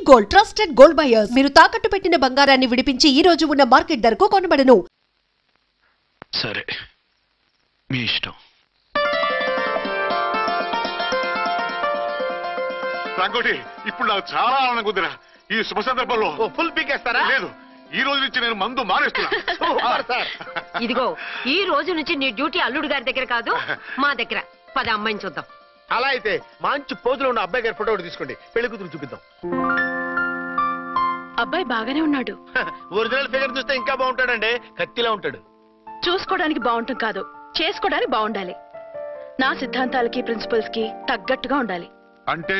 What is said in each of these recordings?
Gold trusted gold buyers. మీరు తాకట్టు పెట్టిన బంగారాన్ని విడిపించి ఈ రోజు ఉన్న మార్కెట్ ధరకు కొనబడను. సరే, మీ ఇష్టం. రంగోటి, ఇప్పుడు నాకు చాలా ఆనందంగా కుదిరా. ఈ శుభ సందర్భంలో ఫుల్ పీకేస్తారా? లేదు, ఈ రోజు నుంచి నేను మందు మానేస్తున్నా. ఇదిగో, ఈ రోజు నుంచి నీ డ్యూటీ అల్లుడు గారి దగ్గర కాదు, మా దగ్గర. పద అమ్మాయిని చూద్దాం. అలా అయితే మంచి పోజులో ఉన్న అబ్బాయి గారి ఫోటో తీసుకోండి, పెళ్లి కూతురు చూపిద్దాం. అబ్బాయి బాగానే ఉన్నాడు. ఒరిజినల్ ఫిగర్ చూస్తే ఇంకా బాగుంటాడండి, కత్తిలా ఉంటాడు. చూసుకోవడానికి బాగుంటాం కాదు, చేసుకోవడానికి బాగుండాలి. నా సిద్ధాంతాలకి ప్రిన్సిపల్స్ కి తగ్గట్టుగా ఉండాలి. అంటే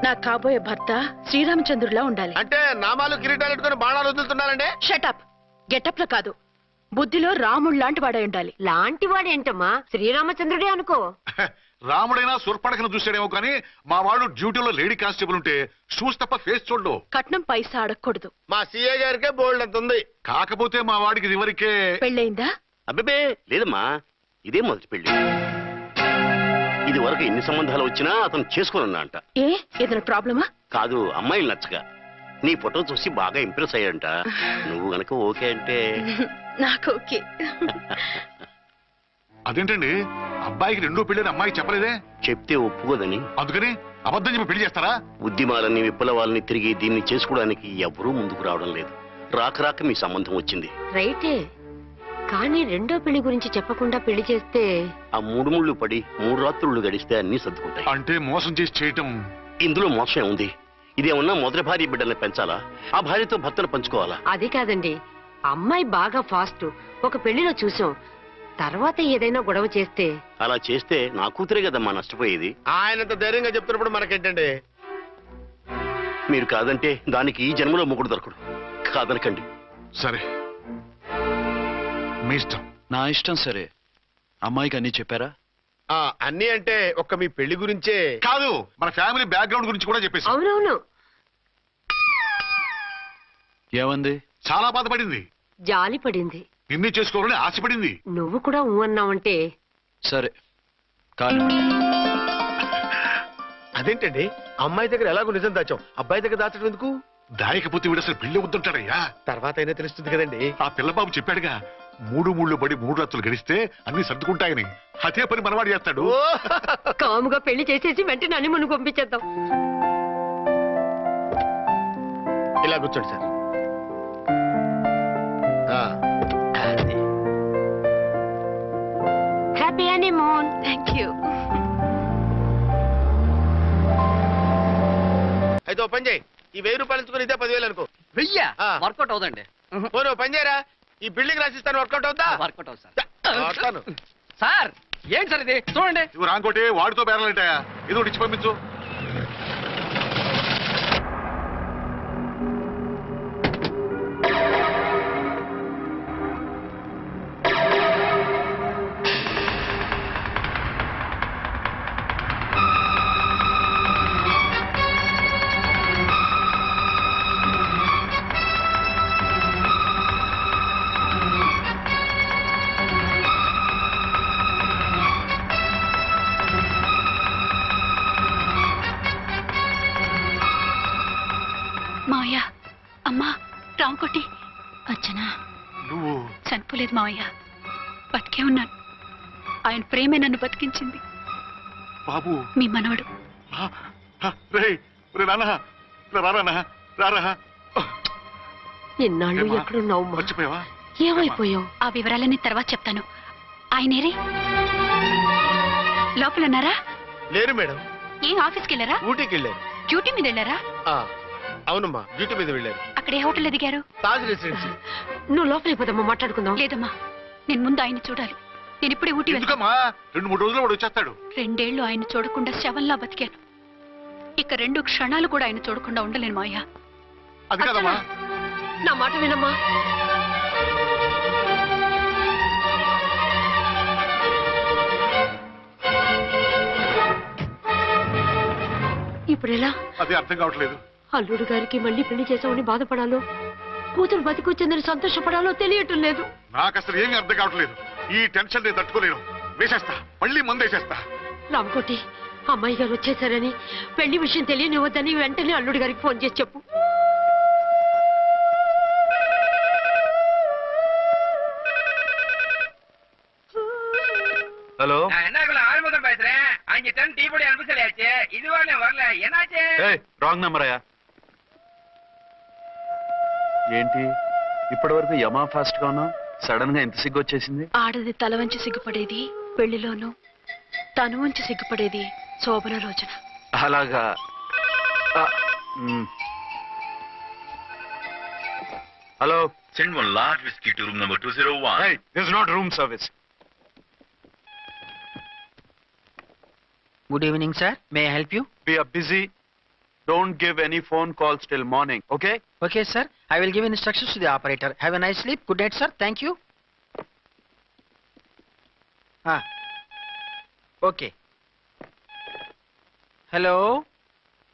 నా కాబోయే భర్త శ్రీరామచంద్రులా ఉండాలి. అంటే నామాలు కిరీటాలు పెట్టుకుని బాణాలు వదులుతున్నారండి. షటప్. గెటప్ లో కాదు, బుద్ధిలో రాముడు లాంటి వాడై ఉండాలి. లాంటి వాడేంటమ్మా, శ్రీరామచంద్రుడే అనుకో. రాముడైనా సుర్పడకను చూసాడేమో కానీ మా వాడు డ్యూటీలో లేడీ కానిస్టేబుల్ ఉంటే షూస్ తప్ప ఫేస్ చూడు. కట్నం పైసా అడగకూడదు. మా సీఏ గారికే బోల్డ్ అంత ఉంది. కాకపోతే మా వాడికి ఇదివరకే పెళ్ళయిందా? అబ్బే లేదమ్మా, ఇదే మొదటి పెళ్లి. ఇది వరకు ఎన్ని సంబంధాలు వచ్చినా అతను చేసుకున్నా అంట. ఏ ఏదైనా ప్రాబ్లమా? కాదు, అమ్మాయిలు నచ్చగా నీ ఫోటో చూసి బాగా ఇంప్రెస్ అయ్యాడంట. నువ్వు గనక ఓకే అంటే నాకు ఓకే. అదేంటండి, అబ్బాయికి రెండో పెళ్ళని అమ్మాయికి చెప్పలేదే? చెప్తే ఒప్పుకోదని. అందుకని అబద్ధం చెప్పి పెళ్లి చేస్తారా? ఉద్యమాలని విప్లవాలని తిరిగి దీన్ని చేసుకోవడానికి ఎవరూ ముందుకు రావడం లేదు. రాక రాక మీ సంబంధం వచ్చింది. రైటే, కానీ రెండో పెళ్లి గురించి చెప్పకుండా పెళ్లి చేస్తే ఆ 3 ముళ్ళు పడి 3 రాత్రులు గడిస్తే అన్ని సర్దుకుంటాయి. అంటే మోసం చేసి చేయటం. ఇందులో మోసం ఉంది. ఇదేమన్నా మొదటి భార్య బిడ్డల్ని పెంచాలా, ఆ భార్యతో భర్తను పంచుకోవాలా? అది కాదండి, అమ్మాయి బాగా ఫాస్ట్. ఒక పెళ్లిలో చూసాం, తర్వాత ఏదైనా గొడవ చేస్తే. అలా చేస్తే నా కూతురే కదమ్మా నష్టపోయేది. ఆయనంత ధైర్యంగా చెప్తున్నప్పుడు మనకేంటండి? మీరు కాదంటే దానికి ఈ జన్మలో మొగుడు దొరకడు. కాదనకండి. సరే, మీ ఇష్టం. నా ఇష్టం. సరే, అమ్మాయికి అన్ని చెప్పారా? అన్ని అంటే ఒక్క మీ పెళ్లి గురించే కాదు, మన ఫ్యామిలీ బ్యాక్గ్రౌండ్ గురించి కూడా చెప్పేసి. అవునవును. ఏమంది? చాలా బాధపడింది, జాలి పడింది, నిన్నే చేసుకోవాలని ఆశపడింది. నువ్వు కూడా ఊ అన్నావంటే. సరే కానీ అదేంటండి, అమ్మాయి దగ్గర ఎలాగో నిజం దాచాం, అబ్బాయి దగ్గర దాచడం ఎందుకు? దాయకపోతే వీడు అసలు పెళ్లి వద్దుంటాడయ్యా. తర్వాత అయినా తెలుస్తుంది కదండి. ఆ పిల్లబాబు చెప్పాడుగా, 3 ముళ్ళు పడి 3 రాత్రులు గడిస్తే అన్ని సర్దుకుంటాయని. అదే పని మనవాడు చేస్తాడు. కాముగా పెళ్లి చేసేసి వెంటనే అన్ని మును పంపించేద్దాం. ఇలా కూర్చోండి sir. Happy honeymoon. Thank you. అయితే ఓ పని చేయి, ఈ 1000 రూపాయలు ఎంచుకుని ఇదే 10,000 అనుకో. 1000 వర్కౌట్ అవుదండి. పోను పని చేయరా, ఈ బిల్డింగ్ రాసిస్తాను, వర్కౌట్ అవుతా? వర్కౌట్ అవుతుంది వస్తాను. సార్. ఏంటి సార్ ఇది, చూడండి. ఇవి రాంకోటి వాడితో బేరాలంటాయా? ఇది ఒకటి ఇచ్చి పంపించు. మావయ్య, అమ్మా, రాంకోటి. అచ్చనా, నువ్వు చనిపోలేదు మావయ్య, బతికే ఉన్నాను. ఆయన ప్రేమే నన్ను బతికించింది. బాబు, మీ మనవడు. ఇన్నాళ్ళు ఎక్కడున్నావు? మర్చిపోయావా? ఏమైపోయావు? ఆ వివరాలన్నీ తర్వాత చెప్తాను. ఆయనేరే లోపల ఉన్నారా? లేరు మేడం. ఏం ఆఫీస్కి వెళ్ళారా? ఊటీకి వెళ్ళారు. డ్యూటీ మీద వెళ్ళారా? అవునమ్మా, డ్యూటీ మీద వెళ్ళారు. అక్కడ ఏ హోటల్ ఎదిగారు? తాజ్ రెసిడెన్సీ. నువ్వు లోపలికి పోదమ్మా, మాట్లాడుకుందాం. లేదమ్మా, నేను ముందు ఆయన చూడాలి. నేను ఇప్పుడే ఊటీ వెళ్తాను. ఎందుకమ్మా? 2-3 రోజుల్లో వాడు వచ్చేస్తాడు. 2 ఏళ్లు ఆయన చూడకుండా శవంలా బతికాను. ఇక 2 క్షణాలు కూడా ఆయన చూడకుండా ఉండలేను మావయ్య. అది కదమ్మా. నా మాట వినమ్మా. ఇప్పుడు ఎలా? అదే అర్థం కావట్లేదు. అల్లుడు గారికి మళ్ళీ పెళ్లి చేసామని బాధపడాలో, కూతురు బతికొచ్చిందని సంతోషపడాలో తెలియటం లేదు. నాకు అసలు ఏమీ అర్థం కావట్లేదు. ఈ టెన్షన్ నేను తట్టుకోలేను. వేసేస్తా, మళ్ళీ మందేసేస్తా. రామకోటి, అమ్మాయి గారు వచ్చేసారని పెళ్లి విషయం తెలియనివ్వద్దని వెంటనే అల్లుడి గారికి ఫోన్ చేసి చెప్పు. ஹலோ ஆறுமுகம் பேசுறேன். அங்க டன் டீ பொடி அனுப்ப சொல்லியாச்சு. இதுவரை வரல. என்னாச்சு? రాంగ్ నెంబర్ అయ్యా. ఏంటి ఇప్పటి వరకు యమా ఫాస్ట్ గా ఉన్నా సడన్ గా ఎంత సిగ్గు వచ్చేసింది? ఆడది తల వంచి సిగ్గుపడేది పెళ్లిలోనూ, తను వంచి సిగ్గుపడేది శోభన రోజున. అలాగా. Hello, Send one large whiskey to room number 201. hey, this is not room service. Good evening, sir. May I help you? We are busy. Don't give any phone calls till morning, okay? Okay, sir. I will give instructions to the operator. Have a nice sleep. Good night, sir. Thank you. Okay. Hello,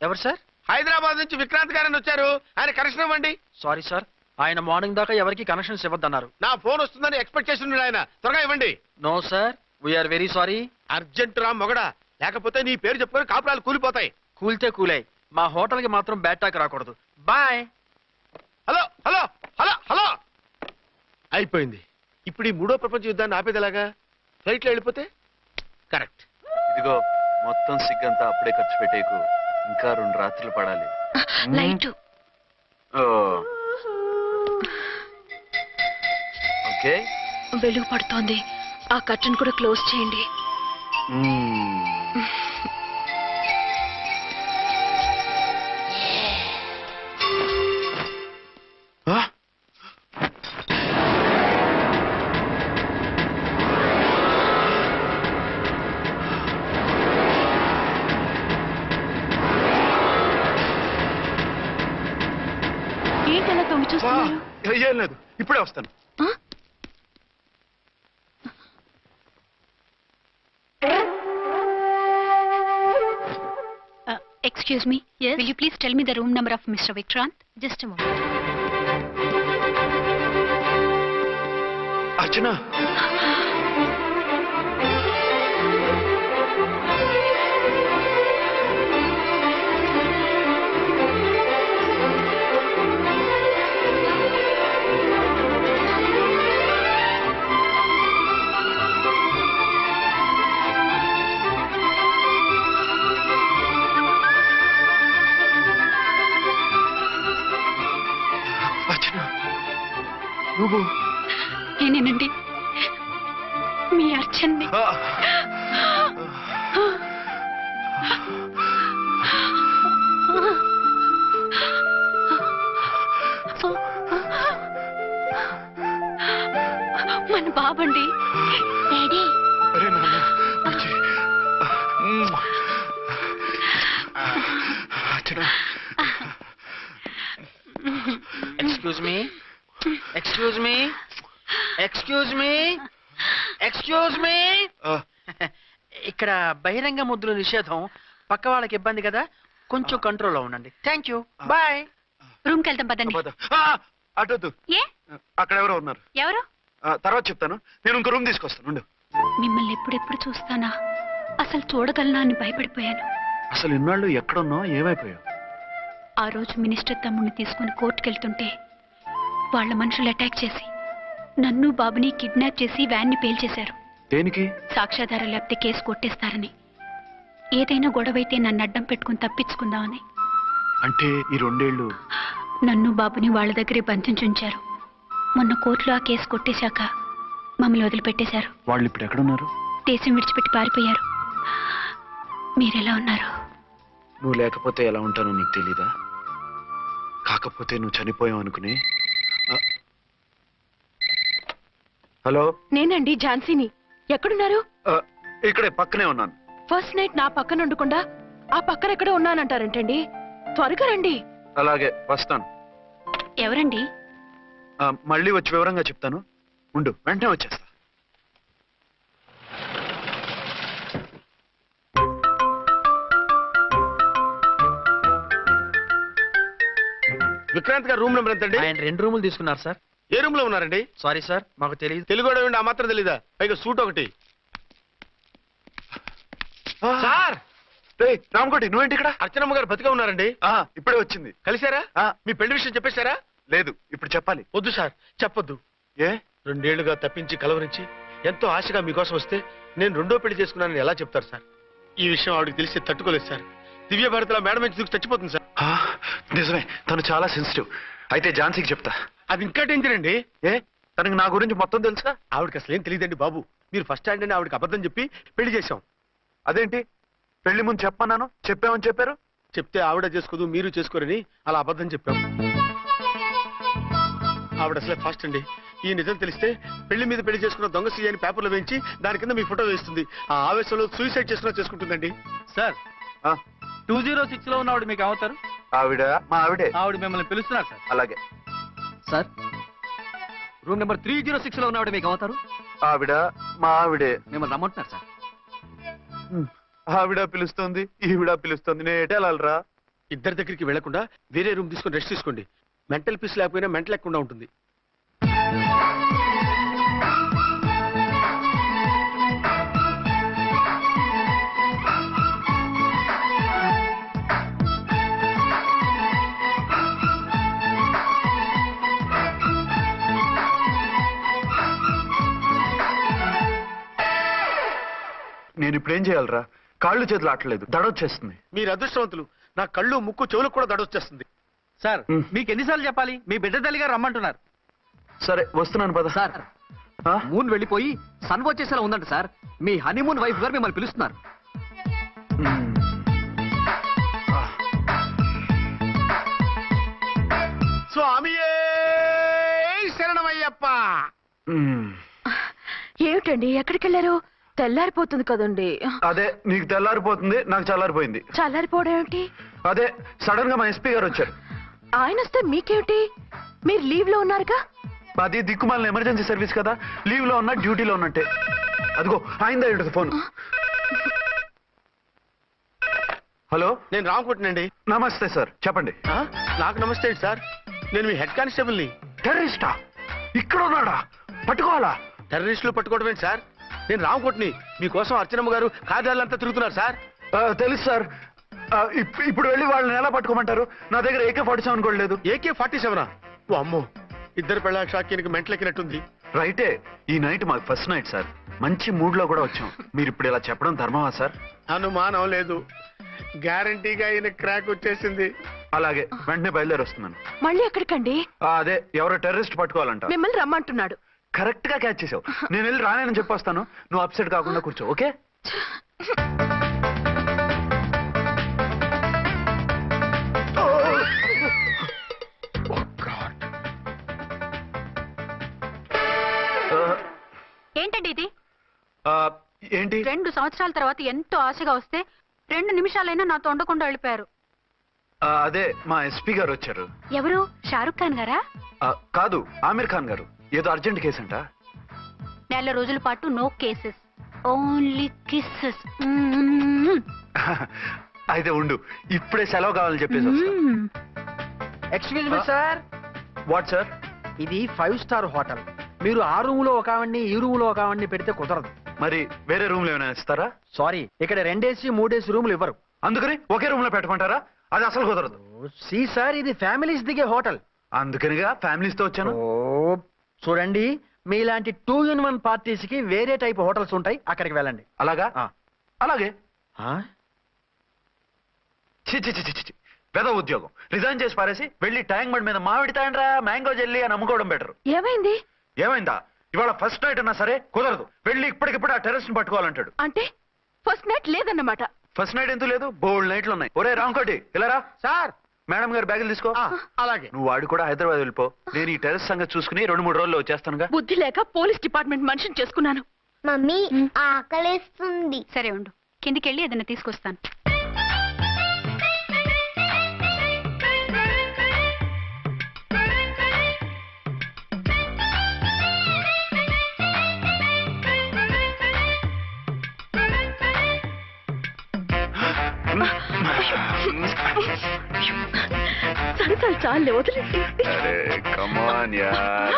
ఎవరు sir? Hyderabad నుంచి విక్రాంత్ గారని వచ్చారు. ఆయన connection ఇవ్వండి. Sorry sir, ఆయన morning దాకా ఎవరికి connections ఇవ్వద్దన్నారు. నా ఫోన్ వస్తుందని ఎక్స్పెక్ట్ చేస్తున్నాడు ఆయన. త్వరగా ఇవ్వండి. No sir, we are very sorry. Urgent రా మొగడా, లేకపోతే నీ పేరు చెప్పుకొని కాపురాలు కూలిపోతాయి. కూల్తే కూలాయి, మా హోటల్కి మాత్రం బ్యాడ్ టాక్ రాకూడదు. Bye. Hello hello hello hello అయిపోయింది. ఇప్పుడు ఈ మూడో ప్రపంచ యుద్ధాన్ని ఆపేదేలాగా? ఫ్లైట్లో వెళ్ళిపోతే కరెక్ట్. ఇదిగో మొత్తం సిగ్గంతా అప్పుడే ఖర్చు పెట్టేకు. ఇంకా 2 రాత్రులు పడాలి. Light okay. వెలుగు పడుతోంది. ఆ కర్టన్ కూడా క్లోజ్ చేయండి. ఏంటలా తొంగి చూస్తున్నారు? ఏం లేదు, ఇప్పుడే వస్తాను. Excuse me. Yes. Will you please tell me the room number of Mr. Vikrant? Just a moment. అర్చన, నువ్వు? నేనేనండి, మీ అర్చన్ని. మన బాబండి. డాడీ. అరే నాన్న, బుజ్జి. Archana. Excuse me, excuse me, excuse me, excuse me. ఇక్కడ బహిరంగ ముద్దుల నిషేధం. పక్క వాళ్ళకి ఇబ్బంది కదా, కొంచెం కంట్రోల్లో ఉండండి. Thank you, bye. రూమ్కి వెళ్తాం పదండి. అటొద్దు, ఏ? అక్కడ ఎవరో ఉన్నారు. ఎవరు? తర్వాత చెప్తాను. నేను ఇంకో రూమ్ తీసుకొస్తాను, ఉండు. మిమ్మల్ని ఎప్పుడెప్పుడు చూస్తానా, అసలు చూడగలనా అని భయపడిపోయాను. అసలు ఇన్నాళ్ళు ఎక్కడున్నావు, ఏమైపోయావు? ఆ రోజు మినిస్టర్ తమ్ముడిని తీసుకుని కోర్టుకెళ్తుంటే వాళ్ళ మనుషులు అటాక్ చేసి నన్ను బాబుని కిడ్నాప్ చేసి వ్యాన్ని పేల్చేశారు. దేనికి? సాక్ష్యాధారాలు లేకపోతే కేసు కొట్టేస్తారని. ఏదైనా గొడవైతే నన్ను అడ్డం పెట్టుకుని తప్పించుకుందామని. అంటే ఈ 2 ఏళ్ళు నన్ను బాబుని వాళ్ళ దగ్గరే బంధించుంచారు. మొన్న కోర్టులో ఆ కేసు కొట్టేశాక మమ్మల్ని వదిలిపెట్టేశారు. వాళ్ళు ఇప్పుడు ఎక్కడున్నారు? దేశం విడిచిపెట్టి పారిపోయారు. మీరెలా ఉన్నారు? నువ్వు లేకపోతే ఎలా ఉంటానో నీకు తెలీదా? కాకపోతే నువ్వు చనిపోయావు అనుకుని. హలో, నేనండి, ఝాన్సీని. ఎక్కడున్నారు? ఇక్కడే పక్కనే ఉన్నాను. ఫస్ట్ నైట్ నా పక్కన ఉండకుండా ఆ పక్కన ఎక్కడ ఉన్నానంటారంటండి. త్వరగా రండి. అలాగే వస్తాను. ఎవరండి? మళ్ళీ వచ్చి వివరంగా చెప్తాను, ఉండు, వెంటనే వచ్చేస్తా. విక్రాంత్ గారు రూమ్ నెంబర్ ఎంతండి? ఆయన 2 రూములు తీసుకున్నారు సార్. ఏ రూమ్ లో ఉన్నారండి? సారీ సార్, మాకు తెలియదు. తెలుగు ఆ మాత్రం తెలీదా? పైగా సూట్ ఒకటి. సార్ రామకోటి నువ్వేంటి ఇక్కడ? అర్చనమ్మ గారు బతిగా ఉన్నారండి. ఇప్పుడే వచ్చింది. కలిసారా? మీ పెళ్లి విషయం చెప్పేశారా? లేదు, ఇప్పుడు చెప్పాలి. వద్దు సార్, చెప్పొద్దు. ఏ? 2 ఏళ్లుగా తప్పించి కలవరించి ఎంతో ఆశగా మీకోసం వస్తే నేను 2వ పెళ్లి చేసుకున్నానని ఎలా చెప్తారు సార్? ఈ విషయం ఆవిడకి తెలిసి తట్టుకోలేదు సార్. దివ్య భారతిలో మేడం నుంచి దూకి చచ్చిపోతుంది సార్. నిజమే, తను చాలా సెన్సిటివ్. అయితే ఝాన్సీకి చెప్తా. అది ఇంకా డేంజర్ అండి. ఏ? తనకి నా గురించి మొత్తం తెలుసా? ఆవిడకి అసలు ఏం తెలియదండి బాబు. మీరు ఫస్ట్ స్టాండ్ అని ఆవిడకి అబద్ధం చెప్పి పెళ్లి చేశాం. అదేంటి? పెళ్లి ముందు చెప్పన్నాను, చెప్పామని చెప్పారు. చెప్తే ఆవిడ చేసుకోదు, మీరు చేసుకోరని అలా అబద్ధం చెప్పాం. ఆవిడ అసలే ఫాస్ట్ అండి. ఈ నిజం తెలిస్తే పెళ్లి మీద పెళ్లి చేసుకున్న దొంగ సీ అని పేపర్లో వేయించి దాని కింద మీ ఫోటో వేస్తుంది. ఆ ఆవేశంలో సూసైడ్ చేసుకుంటుందండి. సార్ 206 లో ఉన్నవాడు మీకు అవుతారు? ఆవిడ మా ఆవిడే. ఆవిడ మిమ్మల్ని పిలుస్తున్నారు సార్. అలాగే సార్, రూమ్ నెంబర్ 306 లో ఉన్నవాడు మీకు అవుతారు? ఆవిడ మా ఆవిడే. మిమ్మల్ని రమ్మంటున్నారు సార్. ఆవిడ పిలుస్తుంది, ఈవిడ పిలుస్తుంది. నేటే వెళ్ళాలరా? ఇద్దరి దగ్గరికి వెళ్లకుండా వేరే రూమ్ తీసుకొని రెస్ట్ తీసుకోండి. మెంటల్ పీస్ లేకపోయినా మెంటల్ లేకుండా ఉంటుంది. నేను ఇప్పుడు ఏం చేయాలరా? కాళ్ళు చేతులు ఆటలేదు, దడొచ్చేస్తుంది. మీరు అదృష్టవంతులు. నా కళ్ళు ముక్కు చెవులకు కూడా దడొచ్చేస్తుంది. సార్, మీకు ఎన్నిసార్లు చెప్పాలి? మీ బిడ్డ తల్లి గారు రమ్మంటున్నారు. సరే వస్తున్నాను పద. సార్, మూన్ వెళ్ళిపోయి సన్ వచ్చేసేలా ఉందంట సార్. మీ హనీమూన్ వైఫ్ గారు మిమ్మల్ని పిలుస్తున్నారు. స్వామియే శరణమయ్యప్ప. ఏమిటండి, ఎక్కడికి వెళ్ళారు? తెల్లారిపోతుంది కదండి. అదే, నీకు తెల్లారిపోతుంది, నాకు చల్లారిపోయింది. చల్లారిపోవడం ఏమిటి? అదే సడన్ గా మా ఎస్పీ గారు వచ్చారు. ఆయన వస్తే మీకేమిటి? మీరు లీవ్ లో ఉన్నారుగా. అది దిక్కుమాలిన ఎమర్జెన్సీ సర్వీస్ కదా, లీవ్ లో ఉన్నా డ్యూటీలో ఉన్నట్టే. అదిగో ఆయనదా ఇటు ఫోన్. హలో, నేను రామకుంటునండి. నమస్తే సార్, చెప్పండి. నాకు నమస్తే సార్. నేను మీ హెడ్ కానిస్టేబుల్ని. టెర్రరిస్టా? ఇక్కడ ఉన్నాడా? పట్టుకోవాలా? టెర్రరిస్టులు పట్టుకోవడమే సార్. నేను రామకోటిని. మీకోసం అర్చనమ్మ గారు కార్యాలయంతా తిరుగుతున్నారు సార్. తెలుసు సార్. ఇప్పుడు వెళ్ళి వాళ్ళని ఎలా పట్టుకోమంటారు? నా దగ్గర AK-47 కూడా లేదు. AK-47? ఓ అమ్మో, ఇద్దరు పెళ్ళ షాకీనికి మెంటలెక్కినట్టుంది. రైటే, ఈ నైట్ మాకు ఫస్ట్ నైట్ సార్. మంచి మూడ్ లో కూడా వచ్చాం. మీరు ఇప్పుడు ఇలా చెప్పడం ధర్మమా సార్? అనుమానం లేదు, గ్యారంటీగా ఈయన క్రాక్ వచ్చేసింది. అలాగే, వెంటనే బయలుదేరి వస్తున్నాను. మళ్ళీ ఎక్కడికండి? అదే, ఎవరో టెర్రరిస్ట్ పట్టుకోవాలంట. మిమ్మల్ని రమ్మంటున్నాడు. కరెక్ట్ గా క్యాచ్ చేసావు. నేను వెళ్ళి రానని చెప్పొస్తాను, నువ్వు అప్సెట్ కాకుండా కూర్చో, ఓకే? ఏంటండి ఇది? ఏంటి? 2 సంవత్సరాల తర్వాత ఎంతో ఆశగా వస్తే 2 నిమిషాలైనా నాతో ఉండకుండా వెళ్ళిపోయారు. అదే, మా ఎస్పీ గారు వచ్చారు. ఎవరు? షారుఖ్ ఖాన్ గారా? కాదు, ఆమిర్ ఖాన్ గారు. ఏదో అర్జెంట్ కేసు అంట. 4 రోజుల పాటు నో కేసెస్, ఓన్లీ కిస్సెస్. అయితే ఉండు, ఇప్పుడే సెలవు కావాలని చెప్పేసి. Excuse me sir. What sir? ఇది 5 స్టార్ హోటల్. మీరు ఆ రూమ్ లో ఒక ఆవిడ్ని, ఈ రూమ్ లో ఒక ఆవిడ్ని పెడితే కుదరదు. మరి వేరే రూమ్ లో ఏమైనా ఇస్తారా? సారీ, ఇక్కడ 2 AC 3 AC రూములు ఇవ్వరు. అందుకని ఒకే రూమ్ లో పెట్టమంటారా? అది అసలు కుదరదు. సి సార్, ఇది ఫ్యామిలీస్ దిగే హోటల్. అందుకనిగా ఫ్యామిలీస్ తో వచ్చాను. చూడండి, మీలాంటి 2 in 1 పార్టీస్ కి వేరే టైప్ హోటల్స్ ఉంటాయి, అక్కడికి వెళ్ళండి. అలాగా? అలాగే. పెద్ద ఉద్యోగం రిజైన్ చేసి పారేసి వెళ్ళి ట్యాంక్ బండ్ మీద మామిడి తాండ్రా మ్యాంగో జెల్లీ అని అమ్ముకోవడం బెటర్. ఏమైంది? ఏమైందా? ఇవాళ ఫస్ట్ నైట్ అన్నా సరే కుదరదు. వెళ్ళి ఇప్పటికిప్పుడు ఆ టెర్రస్ ని పట్టుకోవాలంటాడు. అంటే ఫస్ట్ నైట్ లేదన్నమాట. ఫస్ట్ నైట్ ఎందుకు లేదు? బోల్డ్ నైట్లు ఉన్నాయి. ఒరే రాంకోటి, ఇలా రా. సార్, మేడం గారు బ్యాగులు తీసుకో. అలాగే. నువ్వు వాడు కూడా హైదరాబాద్ వెళ్ళిపో. నేను ఈ టెర్రస్ సంగతి చూసుకుని 2-3 రోజుల్లో వచ్చేస్తానుగా. బుద్ధి లేక పోలీస్ డిపార్ట్మెంట్ మనిషిని చేసుకున్నాను. మమ్మీ ఆకలేస్తుంది. సరే ఉండు, కిందికెళ్ళి ఏదైనా తీసుకొస్తాను. సరసాలు చాలే, వదిలేసి. కమాన్ యార్.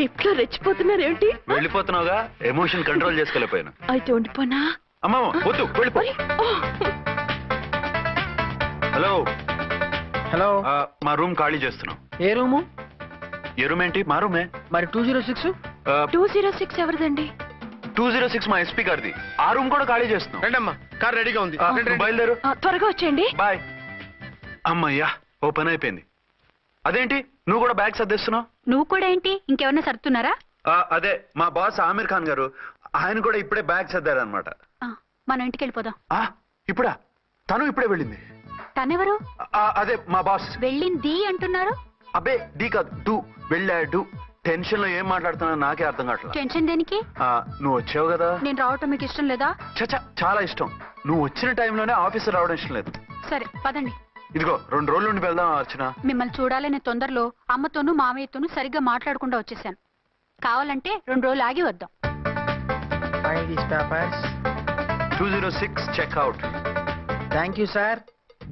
లిఫ్ట్ లో రెచ్చిపోతున్నారేంటి? వెళ్ళిపోతున్నావుగా, ఎమోషన్ కంట్రోల్ చేసుకోలేకపోయాను. అయితే ఉండిపోనా? అమ్మా వద్దు, వెళ్ళిపో. హలో హలో, మా రూమ్ ఖాళీ చేస్తున్నాం. ఏ రూము? ఏ రూమ్ ఏంటి? మా రూమే. మరి 206? 206 ఎవరిదండి? 206 మా ఎస్పీ గారిది. ఆ రూమ్ కూడా ఖాళీ చేస్తున్నాం. రండమ్మా, కార్ రెడీగా ఉంది. నువ్వు బయలుదేరు. త్వరగా వచ్చేయండి. బాయ్. అమ్మయ్యా, ఓ పని అయిపోయింది. అదేంటి నువ్వు కూడా బ్యాగ్ సర్దేస్తున్నావు? నువ్వు కూడా ఏంటి, ఇంకెవరన్నా సర్దుతున్నారా? అదే మా బాస్ ఆమీర్ ఖాన్ గారు, ఆయన కూడా ఇప్పుడే బ్యాగ్ సర్దారనమాట. మనం ఇంటికి వెళ్ళిపోదాం. ఇప్పుడా? తను ఇప్పుడే వెళ్ళింది. తనెవరు? అదే మా బాస్. వెళ్ళింది అంటున్నారు. అబ్బే డీ కాదు, డూ. వెళ్ళాడు. టెన్షన్ లో ఏం మాట్లాడుతున్నా నాకే అర్థం కావట్లేదు. టెన్షన్ దేనికి? నువ్వు వచ్చావు కదా. నేను రావటం మీకు ఇష్టం లేదా? చచ్చా, చాలా ఇష్టం. నువ్వు వచ్చిన టైంలోనే ఆఫీసర్ రావడం ఇష్టం లేదు. సరే పదండి. ఇదిగో 2 రోజుల నుండి వెళ్దాం అర్చన. మిమ్మల్ని చూడాలనే తొందరలో అమ్మతోనూ మామయ్యతోనూ సరిగ్గా మాట్లాడకుండా వచ్చేసాను. కావాలంటే 2 రోజులు ఆగి వద్దాం. 206 చెక్అవుట్. Thank you sir.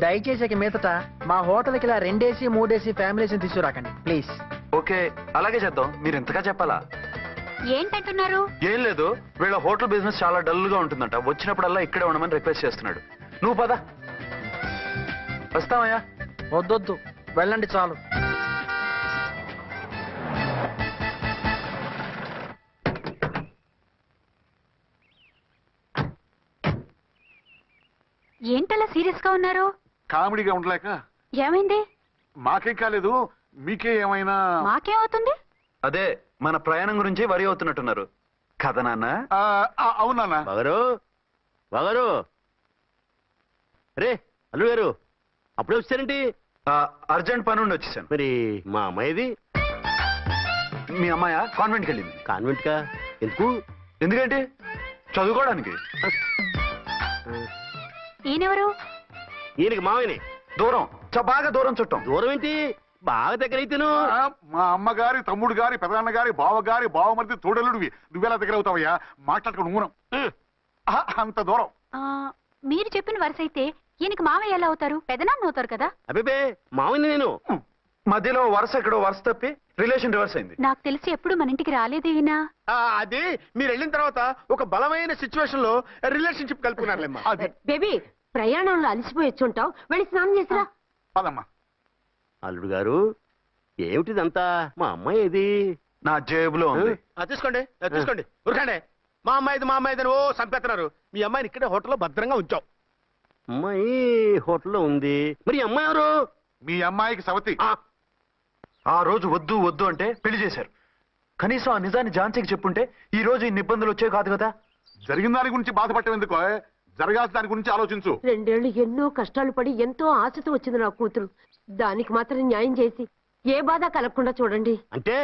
దయచేసి ఇక మీదట మా హోటల్కి ఇలా 2 AC 3 AC ఫ్యామిలీస్ తీసుకురాకండి ప్లీజ్. ఓకే, అలాగే చేద్దాం. మీరు ఎంతగా చెప్పాలా? ఏంటంటున్నారు? ఏం లేదు, వీళ్ళ హోటల్ బిజినెస్ చాలా డల్ గా ఉంటుందంట. వచ్చినప్పుడల్లా ఇక్కడే ఉండమని రిక్వెస్ట్ చేస్తున్నాడు. నువ్వు పద. వస్తావయ్యా? వద్దొద్దు, వెళ్ళండి చాలు. ఏంటలా సీరియస్ గా ఉన్నారు? కామెడీగా ఉండలేక. ఏమైంది? మాకేం కాలేదు, మీకే ఏమైనా? మాకేమవుతుంది? అదే మన ప్రయాణం గురించి వరి అవుతున్నట్టున్నారు కదా నాన్న? అవునా బాగారు? బాగారు రే అల్లు గారు, అప్పుడే వచ్చారేంటి? అర్జెంట్ పని ఉండి వచ్చేసాను. మరి మా అమ్మాయిది? మీ అమ్మాయ కాన్వెంట్కి వెళ్ళింది. కాన్వెంట్ కా? ఎందుకు? ఎందుకంటే చదువుకోవడానికి. ఈయనెవరు? ఈయనకి మామయ్యని. దూరం, బాగా దూరం చుట్టాం. దూరం ఏంటి, బాగా దగ్గర అయితేను. మా అమ్మగారి, తమ్ముడు గారి, పెదనాన్న గారి, బావగారి, బావమరిది, తోడలుడివి. నువ్వెలా దగ్గర అవుతావయ్యా? మాట్లాడుకుని ఊనం. అంత దూరం. మీరు చెప్పిన వరుస అయితే ఈయనకి మామయ్య ఎలా అవుతారు? పెదనాన్న అవుతారు కదా. అబ్బే మామయ్యని నేను. మధ్యలో వరుస ఎక్కడో వరుస తప్పి రిలేషన్ రివర్స్ అయింది. నాకు తెలిసి ఎప్పుడు మన ఇంటికి రాలేదు ఈయన. అది మీరు వెళ్ళిన తర్వాత ఒక బలమైన సిచ్యువేషన్ లో రిలేషన్షిప్ కలుపుకున్నారులేమ్మా. బేబీ, ప్రయాణంలో అలసిపోయి వచ్చుంటావు, వెళ్ళి స్నానం చేసిరా. పదమ్మా. అల్లుడు గారు, ఏమిటిదంతా? మా అమ్మాయి ఏది? నా జేబులో ఉంది. తీసుకోండి తీసుకోండి, ఉరకండి. మా అమ్మాయిది ఓ చంపేస్తున్నారు. మీ అమ్మాయిని ఇక్కడే హోటల్లో భద్రంగా ఉంచావు. అమ్మాయి హోటల్లో ఉంది. మరి ఈ అమ్మాయి ఎవరు? మీ అమ్మాయికి సవతి. ఆ రోజు వద్దు వద్దు అంటే పెళ్లి చేశారు. కనీసం ఆ నిజాన్ని ఝాన్సీకి చెప్పుంటే ఈ రోజు ఇన్ని ఇబ్బందులు వచ్చేవి కాదు కదా. జరిగిన దాని గురించి బాధపడటం ఎందుకో, జరగాల్సిన దాని గురించి ఆలోచించు. 2 ఏళ్లు ఎన్నో కష్టాలు పడి ఎంతో ఆశతో వచ్చింది నా కూతురు. దానికి మాత్రం న్యాయం చేసి ఏ బాధ కలగకుండా చూడండి. అంటే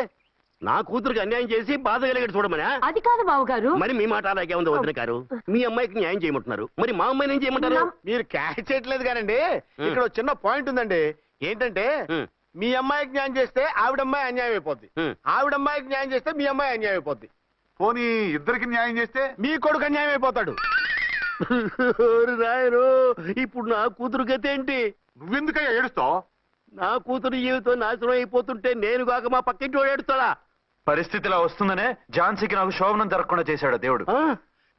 నా కూతురికి అన్యాయం చేసి బాధ కలిగేది చూడమనా? అది కాదు బావగారు. మరి మీ మాట అలాగే ఉంది వదిన గారు. మీ అమ్మాయికి న్యాయం చేయమంటున్నారు, మరి మా అమ్మాయిని ఏం చేయమంటారు? మీరు క్యాచ్ చేయట్లేదు కానండి. ఇక్కడ ఒక చిన్న పాయింట్ ఉందండి. ఏంటంటే మీ అమ్మాయికి న్యాయం చేస్తే ఆవిడమ్మాయి అన్యాయం అయిపోద్ది, ఆవిడమ్మాయికి న్యాయం చేస్తే మీ అమ్మాయి అన్యాయం అయిపోద్ది. పోనీ ఇద్దరికి న్యాయం చేస్తే మీ కొడుకు అన్యాయం అయిపోతాడు. రాయరు, ఇప్పుడు నా కూతురు గతి ఏంటి? నువ్వెందుకయ్యా ఏడుస్తావు? నా కూతురు జీవితం నాశనం అయిపోతుంటే నేను కాక మా పక్కింటి వాడు ఏడుస్తాడా? పరిస్థితిలా వస్తుందనే ఝాన్సీకి నాకు శోభనం జరగకుండా చేశాడు దేవుడు.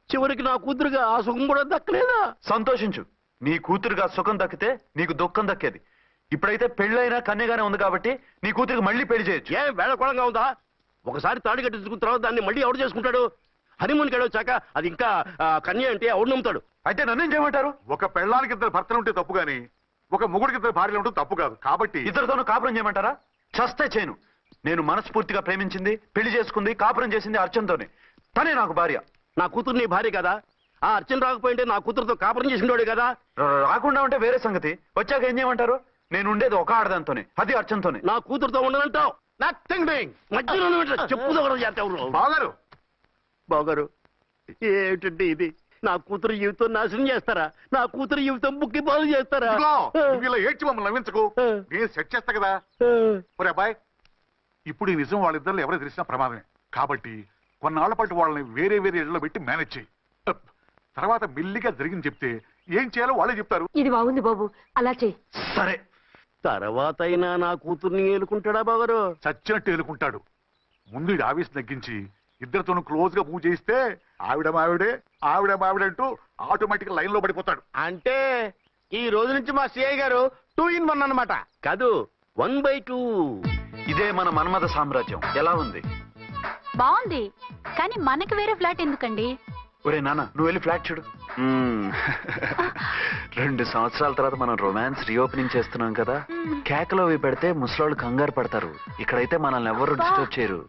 చివరికి నా కూతురుగా ఆ సుఖం కూడా దక్కలేదా? సంతోషించు, నీ కూతురుగా సుఖం దక్కితే నీకు దుఃఖం దక్కేది. ఇప్పుడైతే పెళ్ళైనా కన్యగానే ఉంది కాబట్టి నీ కూతురికి మళ్ళీ పెళ్లి చేయొచ్చు. ఏం వేళకోళంగా ఉందా? ఒకసారి తాడు కట్టించుకున్న తర్వాత దాన్ని మళ్ళీ ఎవడు చేసుకుంటాడు? హనీమూన్కి వెళ్ళొచ్చాక అది ఇంకా కన్య అంటే ఎవడు నమ్ముతాడు? అయితే నన్నేం చేయమంటారు? ఒక పెళ్ళానికి 2 భర్తలు ఉంటే తప్పు గాని ఒక మొగుడికి 2 భార్యలు ఉంటే తప్పు కాదు. కాబట్టి ఇద్దరితోనూ కాపురం చేయమంటారా? చస్తే చేయను. నేను మనస్ఫూర్తిగా ప్రేమించింది, పెళ్లి చేసుకుంది, కాపురం చేసింది అర్చనతోనే. తనే నాకు భార్య. నా కూతురు నీ భార్య కదా? ఆ అర్చన రాకపోయింటే నా కూతురుతో కాపురం చేసినోడే కదా? రాకుండా ఉంటే వేరే సంగతి. వచ్చాక ఏం చేయమంటారు? నేను ఉండేది ఒక ఆడదాంతోనే, అది అర్చనతోనే. నా కూతురుతో ఉండనంటావు? Nothing doing. మధ్యలో చెప్పుదో బాగారు. బాగారు, ఏమిటండి ఇది? నా కూతురు జీవితం నాశనం చేస్తారా? నా కూతురు జీవితం బుక్కి పాలు చేస్తారా? ఇలా ఏడ్చి మమ్మల్ని నవ్వించకు, నేను సెట్ చేస్తా కదా. ఒరే అబ్బాయి, ఇప్పుడు ఈ నిజం వాళ్ళిద్దరిలో ఎవరో తెలిసినా ప్రమాదమే. కాబట్టి కొన్నాళ్ల పాటు వాళ్ళని వేరే వేరే ఇళ్లలో పెట్టి మేనేజ్ చేయి. తర్వాత మెల్లిగా జరిగింది చెప్తే ఏం చేయాలో వాళ్ళే చెప్తారు. ఇది బాగుంది బాబు, అలా చెయ్యి. సరే. తర్వాత అయినా నా కూతుర్ని ఏలుకుంటాడా బాగారు? చచ్చినట్టు ఏలుకుంటాడు. ముందు ఈ ఆఫీస్ తగ్గించి ఇద్దరితోనూ క్లోజ్ గా పూజ చేయిస్తే ఆవిడ మావిడే ఆవిడ మావిడే అంటూ ఆటోమేటిక్ లైన్ లో పడిపోతాడు. అంటే ఈ రోజు నుంచి మా సిఐ గారు 2 in 1 అన్నమాట. కాదు 1/2. ఇదే మన మన్మథ సామ్రాజ్యం. ఎలా ఉంది? బాగుంది, కానీ మనకి వేరే ఫ్లాట్ ఎందుకండి? ఒరే నాన్న, నువ్వు వెళ్ళి ఫ్లాట్ చూడు. 2 సంవత్సరాల తర్వాత మనం రొమాన్స్ రీఓపెనింగ్ చేస్తున్నాం కదా, కేకలో అవి పెడితే ముసలోళ్ళు కంగారు పడతారు. ఇక్కడైతే మనల్ని ఎవరు డిస్టర్బ్ చేయరు.